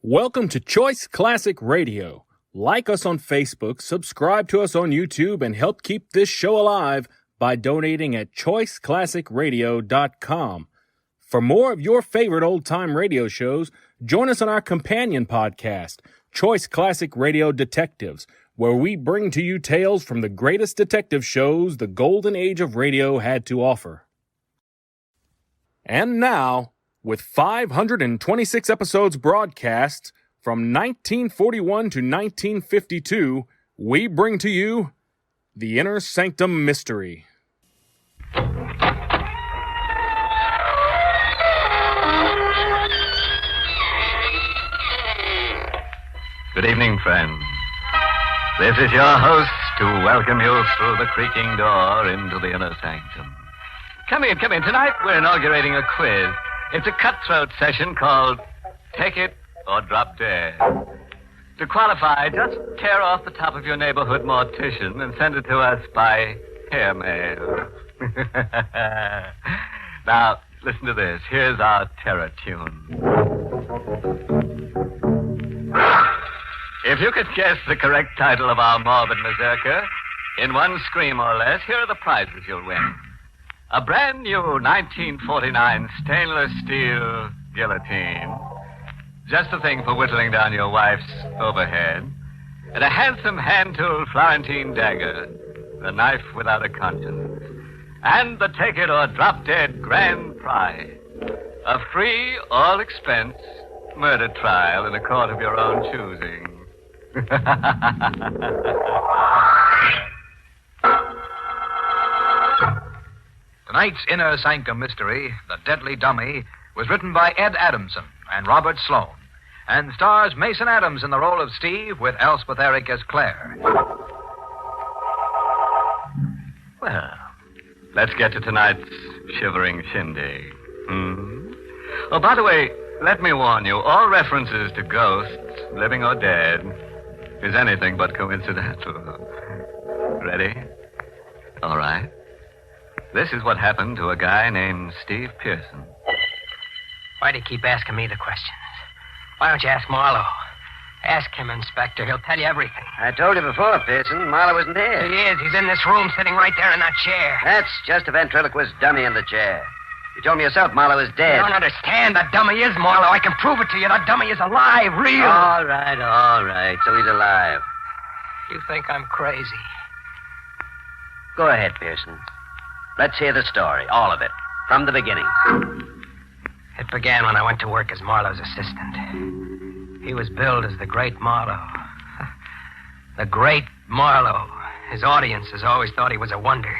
Welcome to Choice Classic Radio. Like us on Facebook, subscribe to us on YouTube, and help keep this show alive by donating at choiceclassicradio.com. For more of your favorite old-time radio shows, join us on our companion podcast, Choice Classic Radio Detectives, where we bring to you tales from the greatest detective shows the golden age of radio had to offer. And now, with 526 episodes broadcast from 1941 to 1952, we bring to you The Inner Sanctum Mystery. Good evening, friends. This is your host to welcome you through the creaking door into the Inner Sanctum. Come in. Tonight we're inaugurating a quiz. It's a cutthroat session called Take It or Drop Dead. To qualify, just tear off the top of your neighborhood mortician and send it to us by hair mail. Now, listen to this. Here's our terror tune. If you could guess the correct title of our morbid mazurka in one scream or less, here are the prizes you'll win. A brand new 1949 stainless steel guillotine. Just the thing for whittling down your wife's overhead. And a handsome hand-tooled Florentine dagger. The knife without a conscience. And the take it or drop dead grand prize. A free, all-expense murder trial in a court of your own choosing. Tonight's Inner Sanctum Mystery, The Deadly Dummy, was written by Ed Adamson and Robert Sloan, and stars Mason Adams in the role of Steve with Elspeth Eric as Claire. Well, let's get to tonight's shivering shindig. Oh, by the way, let me warn you, all references to ghosts, living or dead, is anything but coincidental. Ready? All right. This is what happened to a guy named Steve Pearson. Why do you keep asking me the questions? Why don't you ask Marlowe? Ask him, Inspector. He'll tell you everything. I told you before, Pearson. Marlowe isn't here. He is. He's in this room, sitting right there in that chair. That's just a ventriloquist dummy in the chair. You told me yourself Marlowe is dead. You don't understand. The dummy is Marlowe. I can prove it to you. The dummy is alive, real. All right. So he's alive. You think I'm crazy? Go ahead, Pearson. Let's hear the story, all of it, from the beginning. It began when I went to work as Marlowe's assistant. He was billed as the Great Marlowe. The Great Marlowe. His audiences always thought he was a wonder.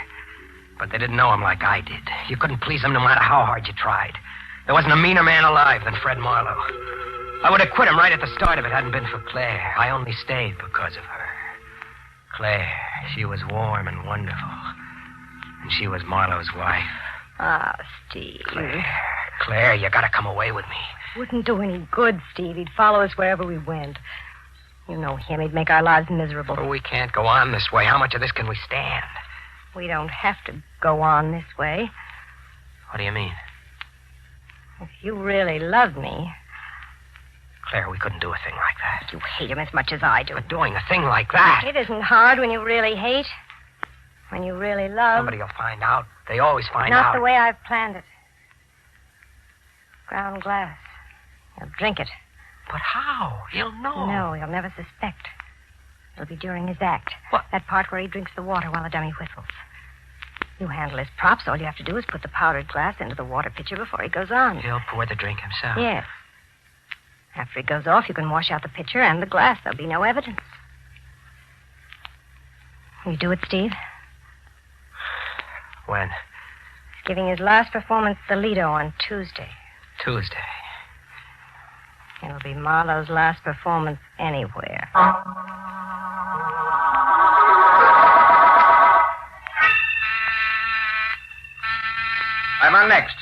But they didn't know him like I did. You couldn't please him no matter how hard you tried. There wasn't a meaner man alive than Fred Marlowe. I would have quit him right at the start if it hadn't been for Claire. I only stayed because of her. Claire, she was warm and wonderful. And she was Marlowe's wife. Ah, Steve. Claire, you gotta come away with me. Wouldn't do any good, Steve. He'd follow us wherever we went. You know him. He'd make our lives miserable. But we can't go on this way. How much of this can we stand? We don't have to go on this way. What do you mean? If you really love me... Claire, we couldn't do a thing like that. You hate him as much as I do. But doing a thing like that... It isn't hard when you really hate. When you really love. Somebody will find out. They always find out. Not the way I've planned it. Ground glass. He'll drink it. But how? He'll know. No, he'll never suspect. It'll be during his act. What? That part where he drinks the water while the dummy whistles. You handle his props. All you have to do is put the powdered glass into the water pitcher before he goes on. He'll pour the drink himself. Yes. After he goes off, you can wash out the pitcher and the glass. There'll be no evidence. Will you do it, Steve? When? He's giving his last performance at the Lido on Tuesday. Tuesday. It'll be Marlowe's last performance anywhere. I'm on next.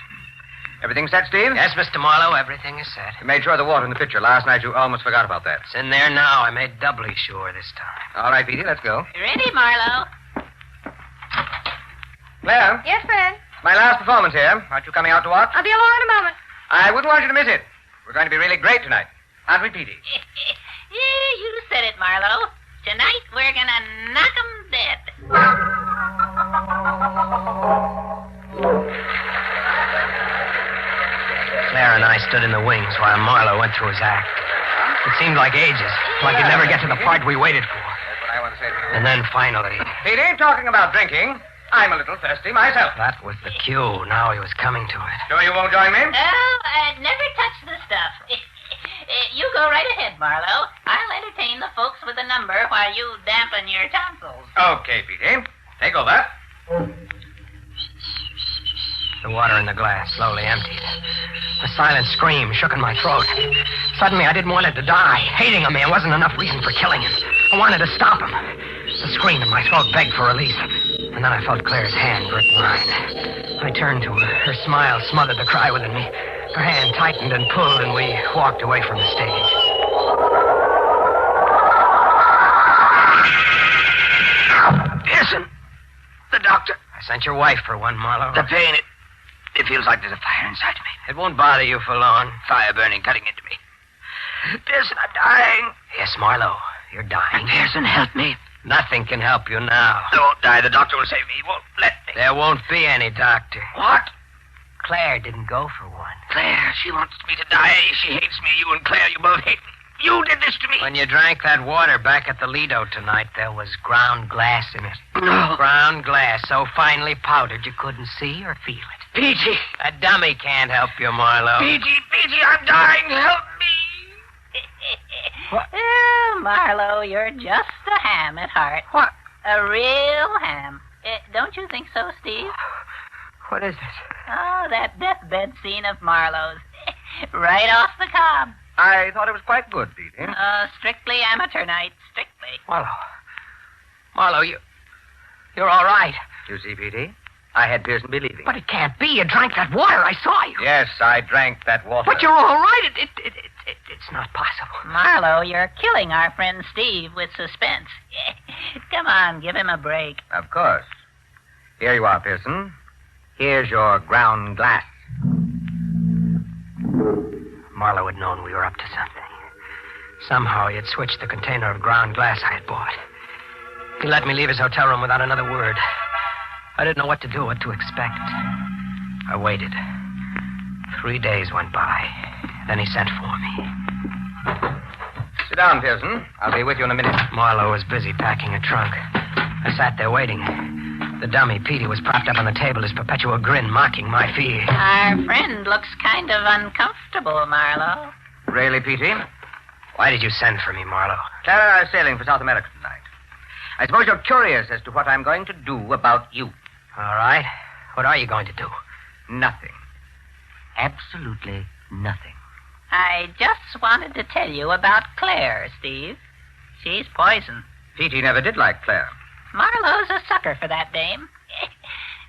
Everything set, Steve? Yes, Mr. Marlowe, everything is set. You made sure of the water in the pitcher. Last night you almost forgot about that. It's in there now. I made doubly sure this time. All right, Petey, let's go. Ready, Marlowe? Claire? Yes, Fred? My last performance here. Aren't you coming out to watch? I'll be along in a moment. I wouldn't want you to miss it. We're going to be really great tonight. Aren't we, Petey? Yeah, you said it, Marlowe. Tonight we're gonna knock 'em dead. Claire and I stood in the wings while Marlowe went through his act. It seemed like ages, like he'd never get to the part we waited for. That's what I want to say to you. And then finally, Petey, talking about drinking, I'm a little thirsty myself. that was the cue. Now he was coming to it. Sure you won't join me? Oh, never touch the stuff. You go right ahead, Marlowe. I'll entertain the folks with a number while you dampen your tonsils. Okay, Petey. Take over. The water in the glass slowly emptied. A silent scream shook in my throat. Suddenly, I didn't want it to die. Hating a man wasn't enough reason for killing him. I wanted to stop him. The scream in my throat begged for release. And then I felt Claire's hand grip mine. I turned to her. Her smile smothered the cry within me. Her hand tightened and pulled, and we walked away from the stage. Pearson! The doctor. I sent your wife for one, Marlowe. The pain, it feels like there's a fire inside me. It won't bother you for long. Fire burning, cutting into me. Pearson, I'm dying. Yes, Marlowe, you're dying. Pearson, help me. Nothing can help you now. I won't die. The doctor will save me. He won't let me. There won't be any doctor. What? Claire didn't go for one. Claire, she wants me to die. She hates me. You and Claire, you both hate me. You did this to me. When you drank that water back at the Lido tonight, there was ground glass in it. No. Ground glass so finely powdered you couldn't see or feel it. Peachy. A dummy can't help you, Marlowe. Peachy, I'm dying. Help me. Oh, Marlowe, you're just a ham at heart. What? A real ham. Don't you think so, Steve? What is it? Oh, that deathbed scene of Marlowe's. Right off the cob. I thought it was quite good, Petey. Strictly amateur night. Strictly. Marlowe, you're all right. You see, Petey, I had Pearson believing. But it can't be. You drank that water. I saw you. Yes, I drank that water. But you're all right. It's not possible. Marlowe, you're killing our friend Steve with suspense. Come on, give him a break. Of course. Here you are, Pearson. Here's your ground glass. Marlowe had known we were up to something. Somehow he had switched the container of ground glass I had bought. He let me leave his hotel room without another word. I didn't know what to do, what to expect. I waited. 3 days went by. Then he sent for me. Sit down, Pearson. I'll be with you in a minute. Marlowe was busy packing a trunk. I sat there waiting. The dummy, Petey, was propped up on the table, his perpetual grin mocking my fear. Our friend looks kind of uncomfortable, Marlowe. Really, Petey? Why did you send for me, Marlowe? Clara and I are sailing for South America tonight. I suppose you're curious as to what I'm going to do about you. All right. What are you going to do? Nothing. Absolutely nothing. I just wanted to tell you about Claire, Steve. She's poison. Petey never did like Claire. Marlowe's a sucker for that dame.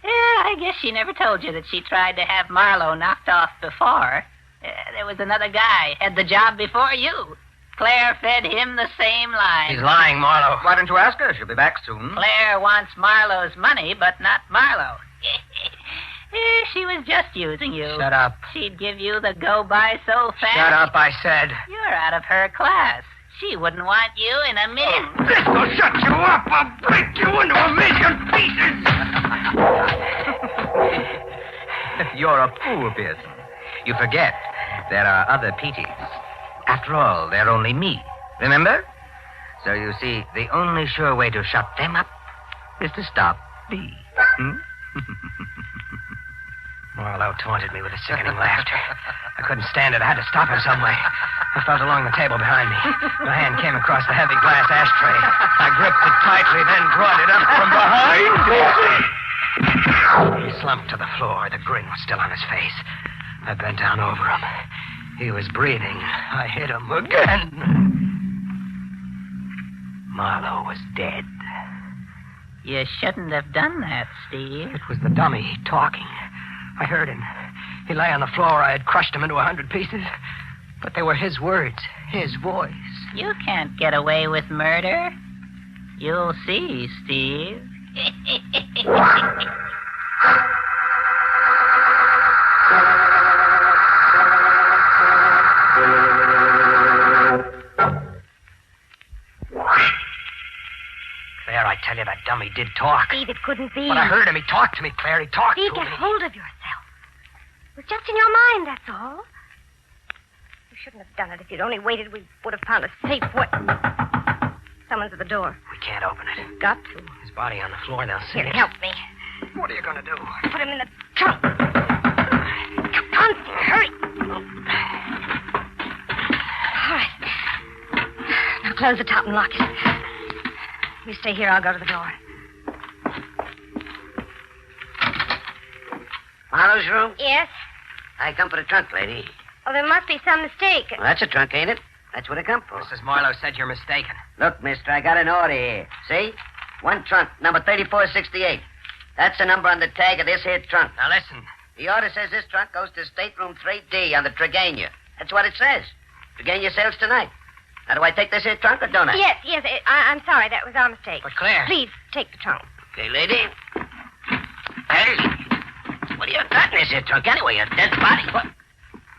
I guess she never told you that she tried to have Marlowe knocked off before. There was another guy, had the job before you. Claire fed him the same line. He's lying, Marlowe. Why don't you ask her? She'll be back soon. Claire wants Marlowe's money, but not Marlowe. She was just using you. Shut up. She'd give you the go-by so fast. Shut up, I said. You're out of her class. She wouldn't want you in a minute. This will shut you up. I'll break you into a million pieces. You're a fool, Pearson. You forget there are other Peteys. After all, they're only me. Remember? So you see, the only sure way to shut them up is to stop me. Marlowe taunted me with a sickening laughter. I couldn't stand it. I had to stop him some way. I felt along the table behind me. My hand came across the heavy glass ashtray. I gripped it tightly, then brought it up from behind. He slumped to the floor. The grin was still on his face. I bent down over him. He was breathing. I hit him again. Marlowe was dead. You shouldn't have done that, Steve. It was the dummy talking. I heard him. He lay on the floor. I had crushed him into 100 pieces. But they were his words, his voice. You can't get away with murder. You'll see, Steve. tell you, that dummy did talk. Steve, it couldn't be. But I heard him. He talked to me, Claire. He talked Steve, to get me. hold of yourself. It was just in your mind, that's all. You shouldn't have done it. If you'd only waited, we would have found a safe way. Someone's at the door. We can't open it. Got to. His body on the floor, they'll see Here, it. help me. What are you going to do? Put him in the trunk. Come on, Steve, hurry. All right. Now close the top and lock it. You stay here. I'll go to the door. Marlowe's room? Yes? I come for the trunk, lady. Oh, there must be some mistake. Well, that's a trunk, ain't it? That's what I come for. Mrs. Marlowe said you're mistaken. Look, mister, I got an order here. See? One trunk, number 3468. That's the number on the tag of this here trunk. Now, listen. The order says this trunk goes to stateroom 3D on the Tregania. That's what it says. Tregania sails tonight. Now, do I take this here trunk or don't I? Yes. I'm sorry. That was our mistake. But, Claire. Please, take the trunk. Okay, lady. Hey, what do you got in this here trunk anyway? A dead body? What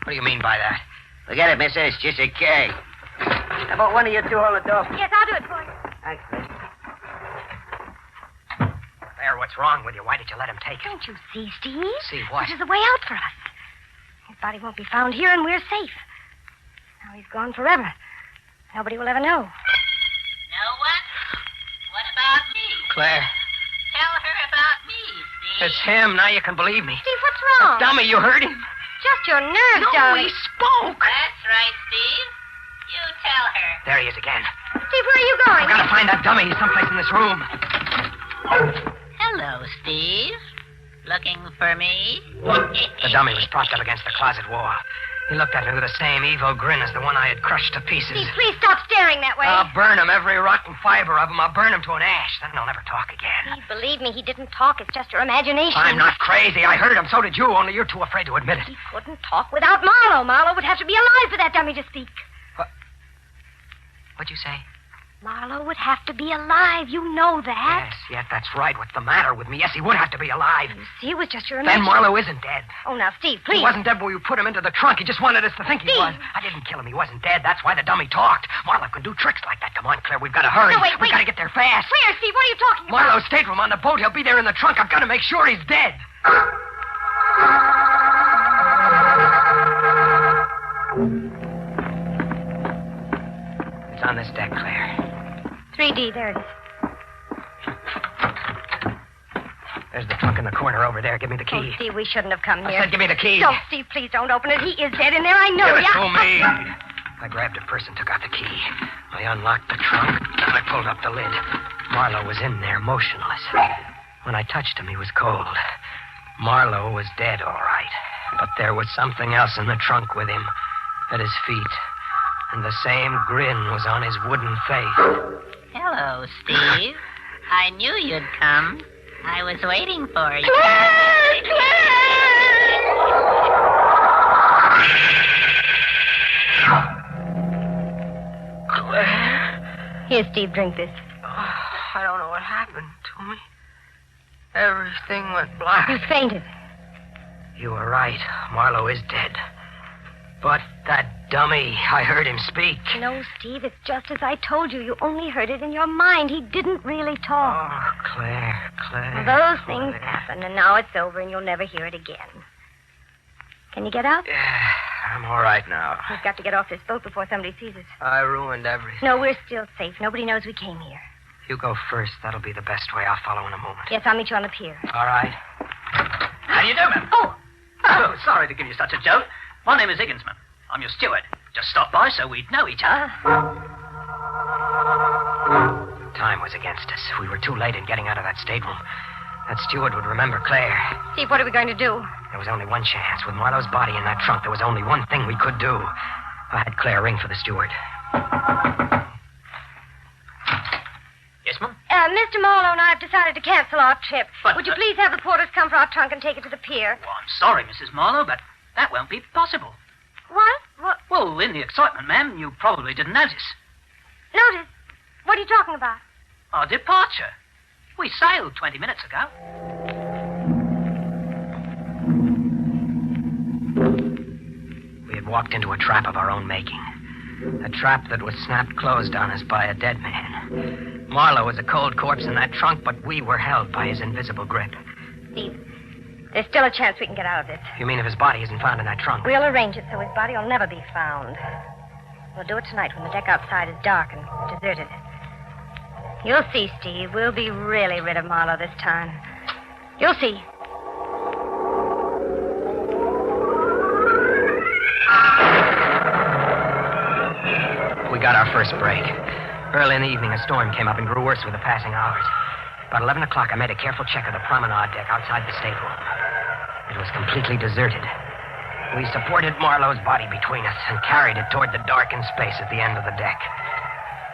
do you mean by that? Forget it, mister. It's just a keg. How about one of you two hold the door? Yes, I'll do it for you. Thanks, miss. Claire, what's wrong with you? Why did you let him take it? Don't you see, Steve? See what? This is the way out for us. His body won't be found here, and we're safe. Now he's gone forever. Nobody will ever know. No one? What about me? Claire, Tell her about me, Steve. it's him. Now you can believe me. Steve, what's wrong? Dummy, you heard him? Just your nerves, No, darling. he spoke. That's right, Steve. You tell her. There he is again. Steve, where are you going? I've got to find that dummy. He's someplace in this room. Hello, Steve. Looking for me? The dummy was propped up against the closet wall. He looked at me with the same evil grin as the one I had crushed to pieces. Steve, please stop staring that way. I'll burn him, every rotten fiber of him. I'll burn him to an ash. Then he'll never talk again. Steve, believe me, he didn't talk. It's just your imagination. I'm not crazy. I heard him. So did you, only you're too afraid to admit it. He couldn't talk without Marlowe. Marlowe would have to be alive for that dummy to speak. What'd you say? Marlowe would have to be alive. You know that. Yes, that's right. What's the matter with me? Yes, he would have to be alive. You see, it was just your Then imagination. Marlowe isn't dead. Oh, now, Steve, please. He wasn't dead when you put him into the trunk. He just wanted us to think he Steve. was. I didn't kill him. He wasn't dead. That's why the dummy talked. Marlowe can do tricks like that. Come on, Claire. We've got to hurry. No, wait. We've got to get there fast. Where, Steve? What are you talking about? Marlowe's stateroom on the boat. He'll be there in the trunk. I've got to make sure he's dead. It's on this deck, Claire. 3D, there it is. There's the trunk in the corner over there. Give me the Oh, key. Steve, we shouldn't have come I here. said give me the key. Don't, Steve, please don't open it. He is dead in there. I know. Give it Yeah. to me. I grabbed a purse and took out the key. I unlocked the trunk, and I pulled up the lid. Marlowe was in there, motionless. When I touched him, he was cold. Marlowe was dead, all right. But there was something else in the trunk with him, at his feet. And the same grin was on his wooden face. Hello, Steve. I knew you'd come. I was waiting for you. Claire? Here, Steve, drink this. I don't know what happened to me. Everything went black. You fainted. You were right. Marlowe is dead. But that dummy, I heard him speak. No, Steve, it's just as I told you. You only heard it in your mind. He didn't really talk. Oh, Claire. Those things happen, and now it's over, and you'll never hear it again. Can you get out? Yeah, I'm all right now. We've got to get off this boat before somebody sees us. I ruined everything. No, we're still safe. Nobody knows we came here. You go first. That'll be the best way. I'll follow in a moment. Yes, I'll meet you on the pier. All right. How do you do, ma'am? Oh, sorry to give you such a jolt. My name is Higginsman. I'm your steward. Just stopped by so we'd know each other. Time was against us. We were too late in getting out of that stateroom. That steward would remember Claire. Steve, what are we going to do? There was only one chance. With Marlowe's body in that trunk, there was only one thing we could do. I had Claire ring for the steward. Yes, ma'am? Mr. Marlowe and I have decided to cancel our trip. But, Would you please have the porters come for our trunk and take it to the pier? Well, I'm sorry, Mrs. Marlowe, but that won't be possible. What? Well, in the excitement, ma'am, you probably didn't notice. Notice? What are you talking about? Our departure. We sailed 20 minutes ago. We had walked into a trap of our own making. A trap that was snapped closed on us by a dead man. Marlowe was a cold corpse in that trunk, but we were held by his invisible grip. Steve, there's still a chance we can get out of this. You mean if his body isn't found in that trunk? We'll arrange it so his body will never be found. We'll do it tonight when the deck outside is dark and deserted. You'll see, Steve. We'll be really rid of Marlowe this time. You'll see. We got our first break. Early in the evening, a storm came up and grew worse with the passing hours. About 11 o'clock, I made a careful check of the promenade deck outside the stateroom. It was completely deserted. We supported Marlowe's body between us and carried it toward the darkened space at the end of the deck.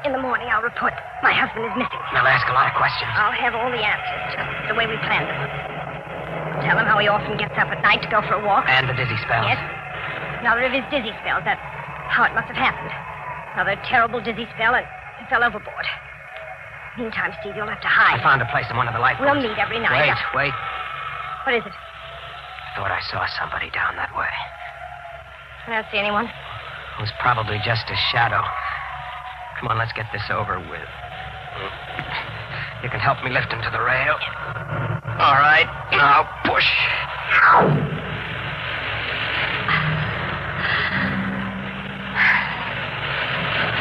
In the morning, I'll report. My husband is missing. They'll ask a lot of questions. I'll have all the answers, just the way we planned them. Tell him how he often gets up at night to go for a walk. And the dizzy spells. Yes. Another of his dizzy spells. That's how it must have happened. Another terrible dizzy spell, and he fell overboard. Meantime, Steve, you'll have to hide. I found a place in one of the lifeboats. We'll meet every night. Wait. What is it? I thought I saw somebody down that way. I don't see anyone. It was probably just a shadow. Come on, let's get this over with. You can help me lift him to the rail. All right, now push.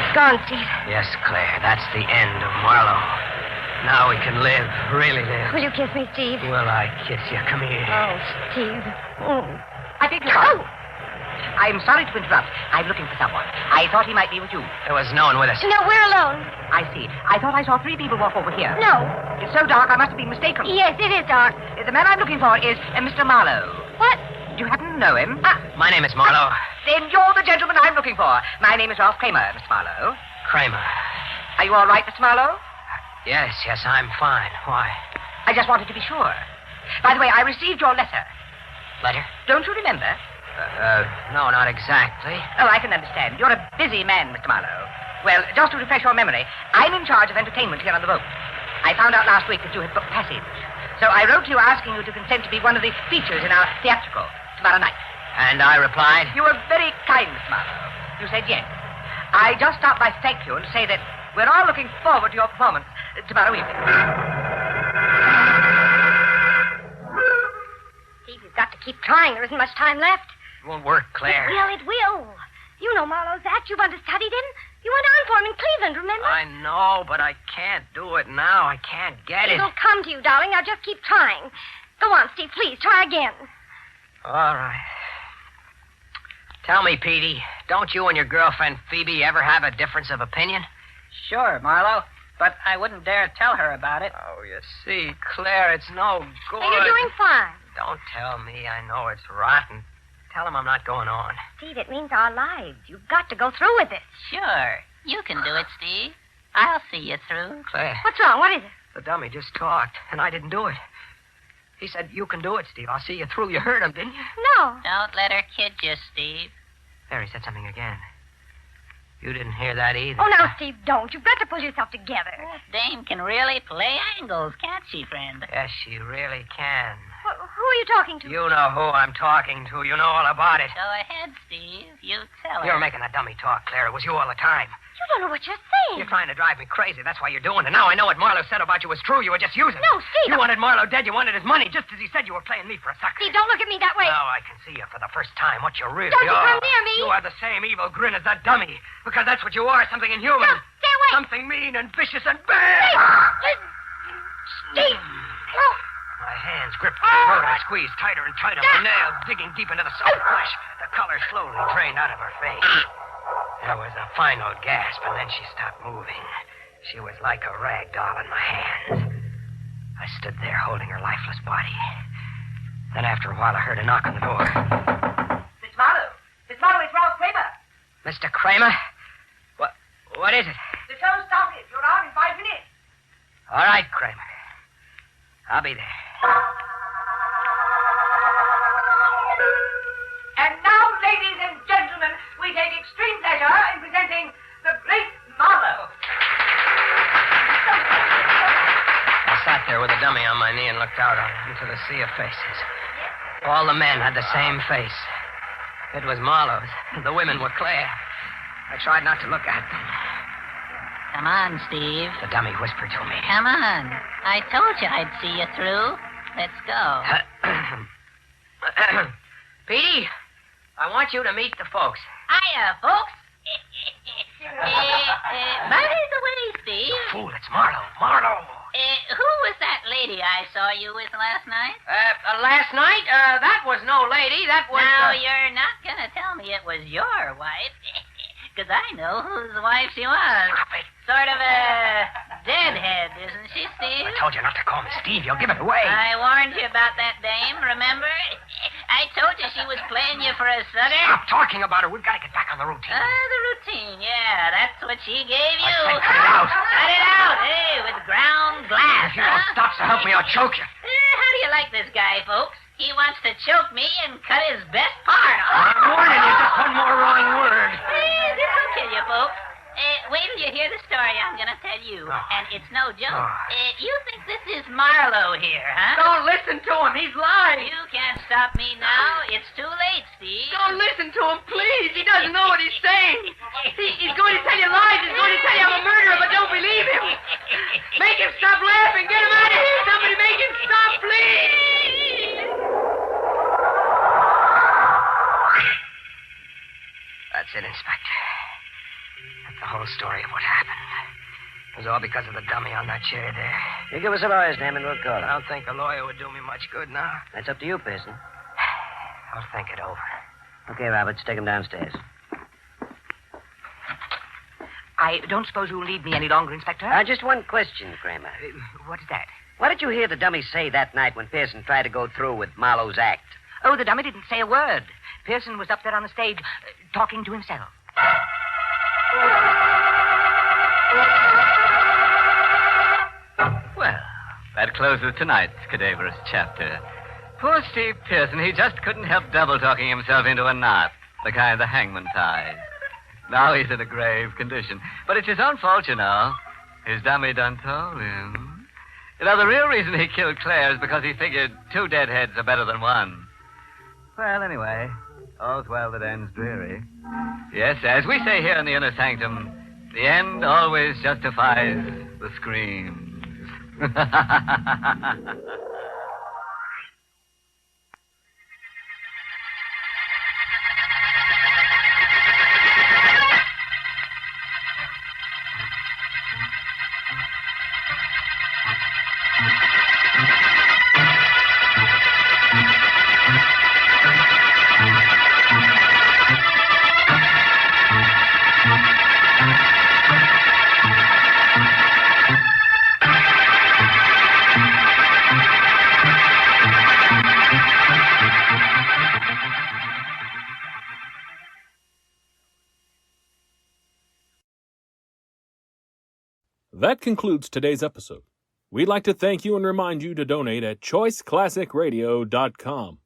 It's gone, Steve. Yes, Claire, that's the end of Marlowe. Now we can live, really live. Will you kiss me, Steve? Will I kiss you? Come here. Oh, Steve. I beg your pardon. I'm sorry to interrupt. I'm looking for someone. I thought he might be with you. There was no one with us. No, we're alone. I see. I thought I saw 3 people walk over here. No. It's so dark, I must have been mistaken. Yes, it is dark. The man I'm looking for is Mr. Marlowe. What? Do you happen to know him? My name is Marlowe. Then you're the gentleman I'm looking for. My name is Ralph Kramer, Mr. Marlowe. Kramer. Are you all right, Mr. Marlowe? Yes, I'm fine. Why? I just wanted to be sure. By the way, I received your letter. Letter? Don't you remember? No, not exactly. Oh, I can understand. You're a busy man, Mr. Marlowe. Well, just to refresh your memory, I'm in charge of entertainment here on the boat. I found out last week that you had booked passage. So I wrote to you asking you to consent to be one of the features in our theatrical tomorrow night. And I replied? You were very kind, Mr. Marlowe. You said yes. I just stopped by to thank you and to say that we're all looking forward to your performance tomorrow evening. Steve, you've got to keep trying. There isn't much time left. It won't work, Claire. It will. You know Marlowe's act. You've understudied him. You went on for him in Cleveland, remember? I know, but I can't do it now. I can't get it. It'll come to you, darling. Now just keep trying. Go on, Steve, please. Try again. All right. Tell me, Petey, don't you and your girlfriend Phoebe ever have a difference of opinion? Sure, Marlowe, but I wouldn't dare tell her about it. Oh, you see, Claire, it's no good. Hey, you're doing fine. Don't tell me. I know it's rotten. Tell him I'm not going on. Steve, it means our lives. You've got to go through with it. Sure. You can do it, Steve. I'll see you through. Claire, What's wrong? What is it? the dummy just talked, and I didn't do it. He said, you can do it, Steve. I'll see you through. You heard him, didn't you? No. Don't let her kid you, Steve. There, he said something again. You didn't hear that either. Oh, now, Steve, don't. You've got to pull yourself together. That dame can really play angles, can't she, friend? Yes, she really can. Who are you talking to? You know who I'm talking to. You know all about it. Go ahead, Steve. You tell her. You're making the dummy talk, Claire. It was you all the time. You don't know what you're saying. You're trying to drive me crazy. That's why you're doing it. Now I know what Marlowe said about you was true. You were just using No, it. Steve. You wanted Marlowe dead. You wanted his money, just as he said you were playing me for a sucker. Steve, don't look at me that way. Now I can see you for the first time, what you really Don't you are. come near me. You are the same evil grin as that dummy. Because that's what you are, something inhuman. No, stay away. Something mean and vicious and bad. Steve. Oh. My hands gripped the throat. I squeezed tighter and tighter. My nails digging deep into the soft flesh. The color slowly drained out of her face. There was a final gasp, and then she stopped moving. She was like a rag doll in my hands. I stood there holding her lifeless body. Then after a while, I heard a knock on the door. Miss Marlowe. Miss Marlowe, it's Ralph Kramer. Mr. Kramer? What is it? The show started. You're out in 5 minutes. All right, Kramer. I'll be there. And now, ladies and gentlemen, we take extreme pleasure in presenting the great Marlowe. I sat there with a dummy on my knee and looked out into the sea of faces. All the men had the same face. It was Marlowe's. The women were Claire. I tried not to look at them. Come on, Steve. The dummy whispered to me. Come on. I told you I'd see you through. Let's go. Petey, I want you to meet the folks. Hiya, folks. By the way, Steve. Fool, it's Marlowe. Marlowe. Who was that lady I saw you with last night? Last night? That was no lady. That was... Now, you're not going to tell me it was your wife. Because I know whose wife she was. Stop it. Sort of a deadhead, isn't she, Steve? I told you not to call me Steve. You'll give it away. I warned you about that dame, remember? I told you she was playing you for a sucker. Stop talking about her. We've got to get back on the routine. The routine, yeah. That's what she gave you. I said cut it out. Cut it out, hey, with ground glass, If you don't stop, so help me, I'll choke you. How do you like this guy, folks? He wants to choke me and cut his best part off. I'm warning you. Just one more wrong word. This will kill you, folks. Wait till you hear the story I'm going to tell you. Oh. And it's no joke. Oh. You think this is Marlowe here, huh? Don't listen to him. He's lying. You can't stop me now. It's too late, Steve. Don't listen to him, please. He doesn't know what he's saying. He's going to tell you lies. He's going to tell you I'm a murderer, but don't believe him. Make him stop laughing. Get him out of here. Somebody make him stop, please. That's it, Inspector. That's the whole story of what happened. It was all because of the dummy on that chair there. You give us a lawyer's name and we'll call I him. don't think a lawyer would do me much good now. That's up to you, Pearson. I'll think it over. Okay, Roberts, take him downstairs. I don't suppose you'll need me any longer, Inspector? Just one question, Kramer. What is that? What did you hear the dummy say that night when Pearson tried to go through with Marlowe's act? Oh, the dummy didn't say a word. Pearson was up there on the stage talking to himself. Well, that closes tonight's cadaverous chapter. Poor Steve Pearson, he just couldn't help double-talking himself into a knot, the kind the hangman ties. Now he's in a grave condition. But it's his own fault, you know. His dummy done told him. You know, the real reason he killed Claire is because he figured two dead heads are better than one. Well, anyway, all's well that ends dreary. Yes, as we say here in the inner sanctum, the end always justifies the screams. That concludes today's episode. We'd like to thank you and remind you to donate at choiceclassicradio.com.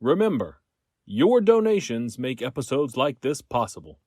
Remember, your donations make episodes like this possible.